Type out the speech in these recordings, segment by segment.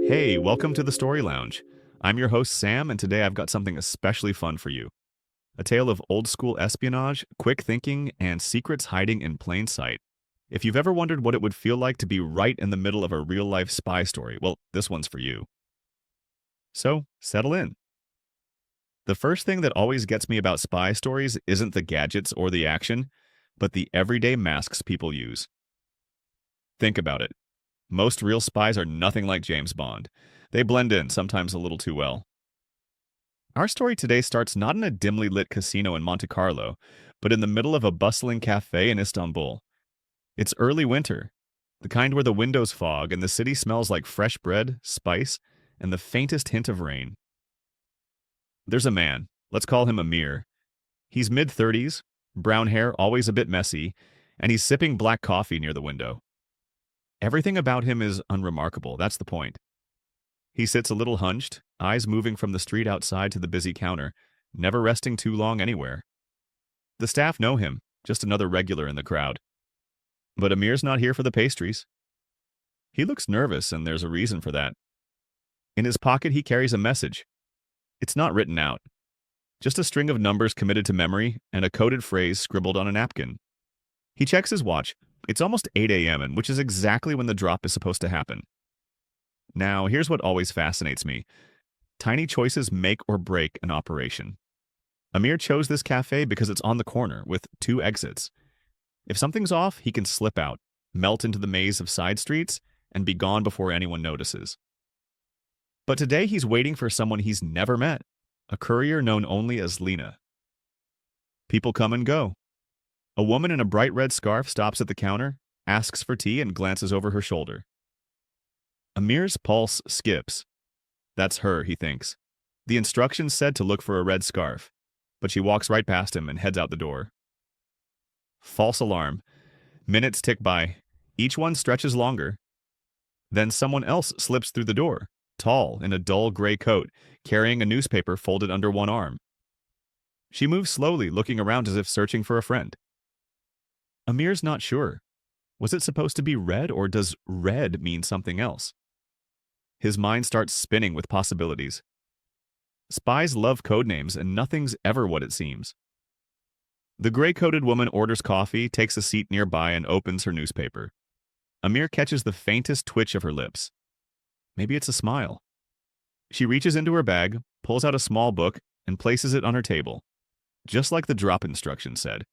Hey, welcome to the Story Lounge. I'm your host, Sam, and today I've got something especially fun for you. A tale of old school espionage, quick thinking, and secrets hiding in plain sight. If you've ever wondered what it would feel like to be right in the middle of a real life spy story, well, this one's for you. So, settle in. The first thing that always gets me about spy stories isn't the gadgets or the action, but the everyday masks people use. Think about it. Most real spies are nothing like James Bond. They blend in, sometimes a little too well. Our story today starts not in a dimly lit casino in Monte Carlo, but in the middle of a bustling cafe in Istanbul. It's early winter, the kind where the windows fog and the city smells like fresh bread, spice, and the faintest hint of rain. There's a man, let's call him Amir. He's mid-30s, brown hair always a bit messy, and he's sipping black coffee near the window. Everything about him is unremarkable, that's the point. He sits a little hunched, eyes moving from the street outside to the busy counter, never resting too long anywhere. The staff know him, just another regular in the crowd. But Amir's not here for the pastries. He looks nervous, and there's a reason for that. In his pocket, he carries a message. It's not written out. Just a string of numbers committed to memory and a coded phrase scribbled on a napkin. He checks his watch. It's almost 8 a.m., and which is exactly when the drop is supposed to happen. Now, here's what always fascinates me. Tiny choices make or break an operation. Amir chose this cafe because it's on the corner, with 2 exits. If something's off, he can slip out, melt into the maze of side streets, and be gone before anyone notices. But today he's waiting for someone he's never met, a courier known only as Lena. People come and go. A woman in a bright red scarf stops at the counter, asks for tea, and glances over her shoulder. Amir's pulse skips. That's her, he thinks. The instructions said to look for a red scarf, but she walks right past him and heads out the door. False alarm. Minutes tick by. Each one stretches longer. Then someone else slips through the door, tall, in a dull gray coat, carrying a newspaper folded under one arm. She moves slowly, looking around as if searching for a friend. Amir's not sure. Was it supposed to be red, or does red mean something else? His mind starts spinning with possibilities. Spies love code names, and nothing's ever what it seems. The gray-coated woman orders coffee, takes a seat nearby, and opens her newspaper. Amir catches the faintest twitch of her lips. Maybe it's a smile. She reaches into her bag, pulls out a small book, and places it on her table, just like the drop instructions said.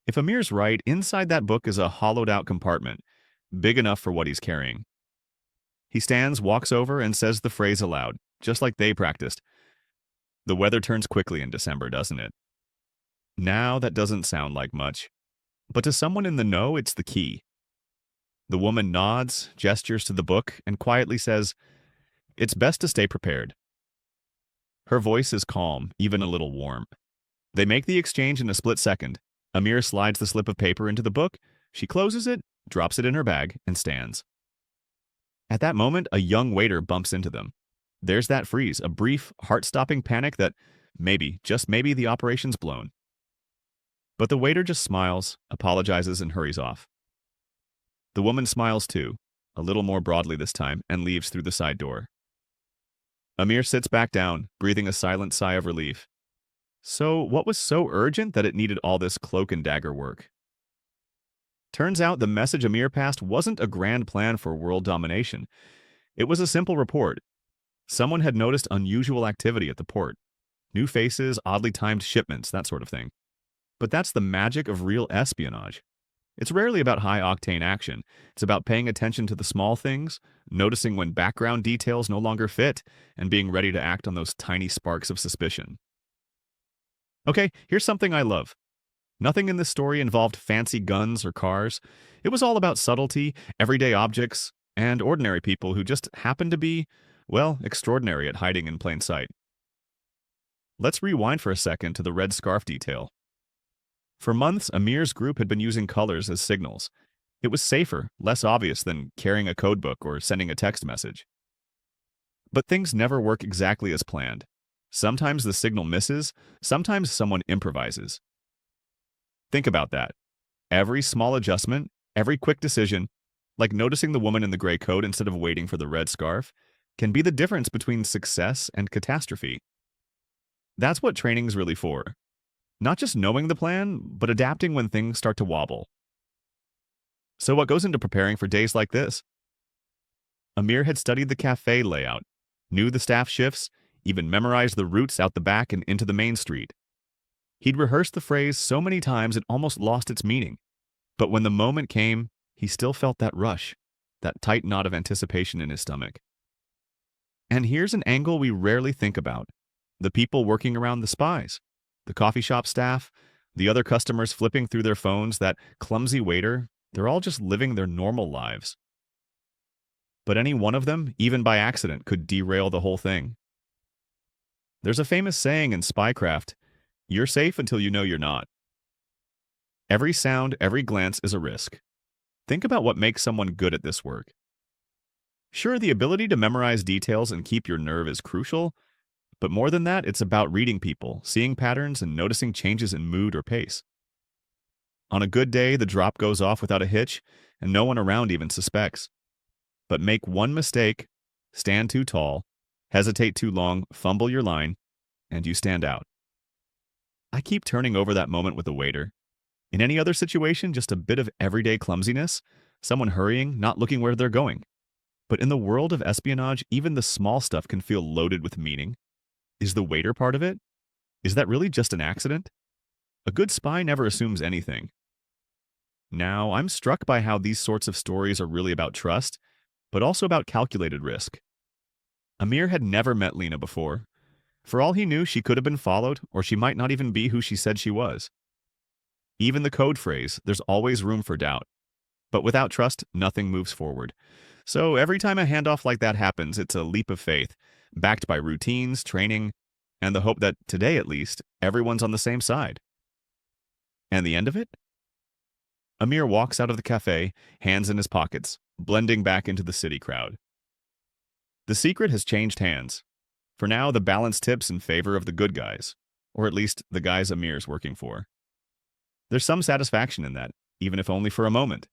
If Amir's right, inside that book is a hollowed-out compartment, big enough for what he's carrying. He stands, walks over, and says the phrase aloud, just like they practiced. The weather turns quickly in December, doesn't it? Now, that doesn't sound like much. But to someone in the know, it's the key. The woman nods, gestures to the book, and quietly says, "It's best to stay prepared." Her voice is calm, even a little warm. They make the exchange in a split second. Amir slides the slip of paper into the book, she closes it, drops it in her bag, and stands. At that moment, a young waiter bumps into them. There's that freeze, a brief, heart-stopping panic that maybe, just maybe, the operation's blown. But the waiter just smiles, apologizes, and hurries off. The woman smiles too, a little more broadly this time, and leaves through the side door. Amir sits back down, breathing a silent sigh of relief. So, what was so urgent that it needed all this cloak and dagger work? Turns out the message Amir passed wasn't a grand plan for world domination. It was a simple report. Someone had noticed unusual activity at the port. New faces, oddly timed shipments, that sort of thing. But that's the magic of real espionage. It's rarely about high-octane action. It's about paying attention to the small things, noticing when background details no longer fit, and being ready to act on those tiny sparks of suspicion. Okay, here's something I love. Nothing in this story involved fancy guns or cars. It was all about subtlety, everyday objects, and ordinary people who just happened to be, well, extraordinary at hiding in plain sight. Let's rewind for a second to the red scarf detail. For months, Amir's group had been using colors as signals. It was safer, less obvious than carrying a codebook or sending a text message. But things never work exactly as planned. Sometimes the signal misses, sometimes someone improvises. Think about that. Every small adjustment, every quick decision, like noticing the woman in the gray coat instead of waiting for the red scarf, can be the difference between success and catastrophe. That's what training's really for. Not just knowing the plan, but adapting when things start to wobble. So what goes into preparing for days like this? Amir had studied the cafe layout, knew the staff shifts, even memorized the routes out the back and into the main street. He'd rehearsed the phrase so many times it almost lost its meaning. But when the moment came, he still felt that rush, that tight knot of anticipation in his stomach. And here's an angle we rarely think about: the people working around the spies, the coffee shop staff, the other customers flipping through their phones, that clumsy waiter. They're all just living their normal lives. But any one of them, even by accident, could derail the whole thing. There's a famous saying in spycraft: you're safe until you know you're not. Every sound, every glance is a risk. Think about what makes someone good at this work. Sure, the ability to memorize details and keep your nerve is crucial, but more than that, it's about reading people, seeing patterns, and noticing changes in mood or pace. On a good day, the drop goes off without a hitch, and no one around even suspects. But make one mistake, stand too tall, hesitate too long, fumble your line, and you stand out. I keep turning over that moment with the waiter. In any other situation, just a bit of everyday clumsiness, someone hurrying, not looking where they're going. But in the world of espionage, even the small stuff can feel loaded with meaning. Is the waiter part of it? Is that really just an accident? A good spy never assumes anything. Now, I'm struck by how these sorts of stories are really about trust, but also about calculated risk. Amir had never met Lena before. For all he knew, she could have been followed, or she might not even be who she said she was. Even the code phrase, there's always room for doubt. But without trust, nothing moves forward. So every time a handoff like that happens, it's a leap of faith, backed by routines, training, and the hope that, today at least, everyone's on the same side. And the end of it? Amir walks out of the cafe, hands in his pockets, blending back into the city crowd. The secret has changed hands. For now, the balance tips in favor of the good guys, or at least the guys Amir's working for. There's some satisfaction in that, even if only for a moment.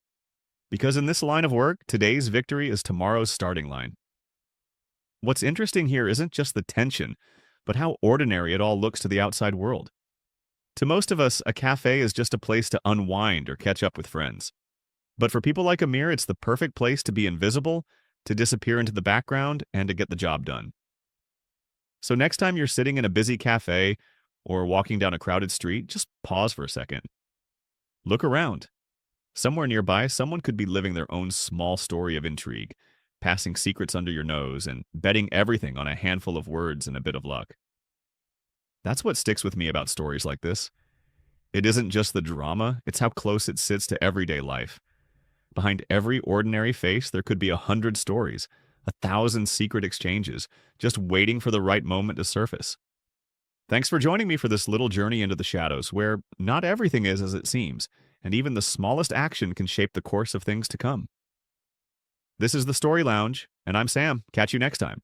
Because in this line of work, today's victory is tomorrow's starting line. What's interesting here isn't just the tension, but how ordinary it all looks to the outside world. To most of us, a cafe is just a place to unwind or catch up with friends. But for people like Amir, it's the perfect place to be invisible, to disappear into the background, and to get the job done. So next time you're sitting in a busy cafe or walking down a crowded street, just pause for a second. Look around. Somewhere nearby, someone could be living their own small story of intrigue, passing secrets under your nose and betting everything on a handful of words and a bit of luck. That's what sticks with me about stories like this. It isn't just the drama, it's how close it sits to everyday life. Behind every ordinary face, there could be 100 stories, 1,000 secret exchanges, just waiting for the right moment to surface. Thanks for joining me for this little journey into the shadows, where not everything is as it seems, and even the smallest action can shape the course of things to come. This is the Story Lounge, and I'm Sam. Catch you next time.